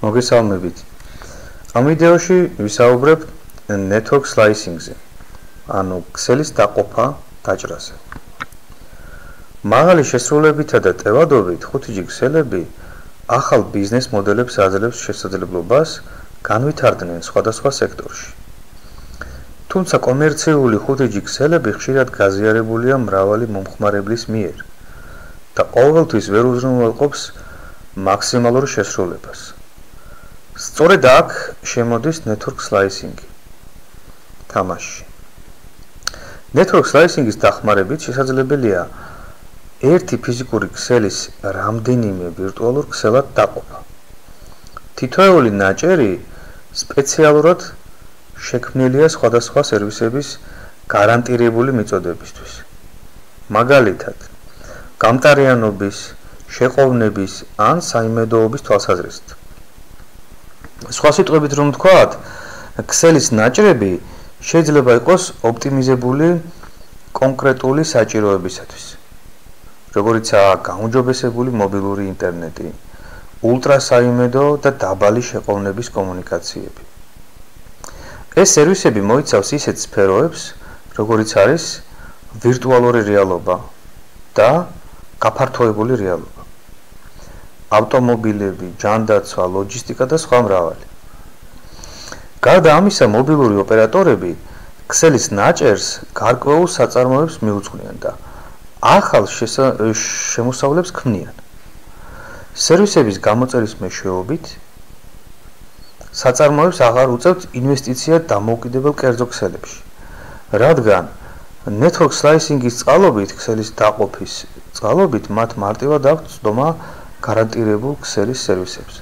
მოგესალმებით. ამ ვიდეოში ვისაუბრებ network slicing-ზე, ანუ ქსელის დაყოფა დაჭრაზე. მაღალი შესრულებითა და ტევადობით 5G ქსელები ახალ ბიზნეს მოდელებს აძლევს შესაძლებლობას განვითარდნენ სხვადასხვა სექტორში. თუმცა კომერციული 5G ქსელები ხშირად გაზიარებულია მრავალი მომხმარებლის მიერ და ყოველთვის ვერ უზრუნველყოფს მაქსიმალურ შესრულებას. სწორედ აქ შემოდის network slicing-ი. თამაში. network slicing-ის დახმარებით შესაძლებელია ერთი ფიზიკური ქსელის რამდენიმე ვირტუალურ ქსელად დაყოფა. თითოეული ნაჭერი სპეციალურად შექმნილია სხვადასხვა სერვისების გარანტირებული მიწოდებისთვის. მაგალითად, გამტარიანობის, შეყოვნების ან საიმედოობის თვალსაზრისით. სხვა სიტყვებით რომ ვთქვათ, ქსელის ნაჭრები შეიძლება იყოს ოპტიმიზებული კონკრეტული საჭიროებისათვის, როგორიცაა გაუმჯობესებული მობილური ინტერნეტი, ულტრასაიმედო და დაბალი შეყოვნების კომუნიკაციები. ეს სერვისები მოიცავს ისეთ სფეროებს, როგორიც არის ვირტუალური რეალობა და გაფართოებული რეალობა, ავტომობილები, ჯანდაცვა, ლოჯისტიკა და სხვა მრავალი. გარდა ამისა, მობილური ოპერატორები ქსელის ნაჭერს გარკვეულ საწარმოებს მიუძღვნიან და ახალ შემოსავლებს ქმნიან. სერვისების გამოწერის მეშვეობით საწარმოებს აღარ უწევთ ინვესტიცია დამოუკიდებელ კერძო ქსელებში, რადგან network slicing-ის წყალობით, ქსელის დაყოფის წყალობით მათ მარტივად აქვთ ცდომა გარანტირებულ ქსელის სერვისებზე.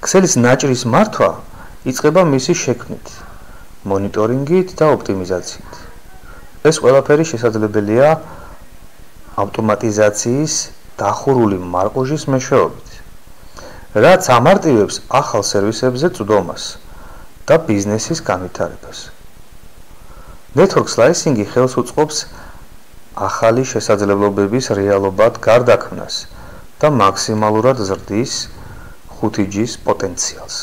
ქსელის ნაჭრის მართვა იწყება მისი შექმნით, მონიტორინგით და ოპტიმიზაციით. ეს ყველაფერი შესაძლებელია ავტომატიზაციის დახურული მარკუჟის მეშვეობით, რაც ამარტივებს ახალ სერვისებზე წვდომას და ბიზნესის განვითარებას. network slicing-ი ხელს უწყობს ახალი შესაძლებლობების რეალობად გარდაქმნას და მაქსიმალურად ზრდის 5G-ის პოტენციალს.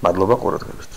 მადლობა ყურადღებისთვის.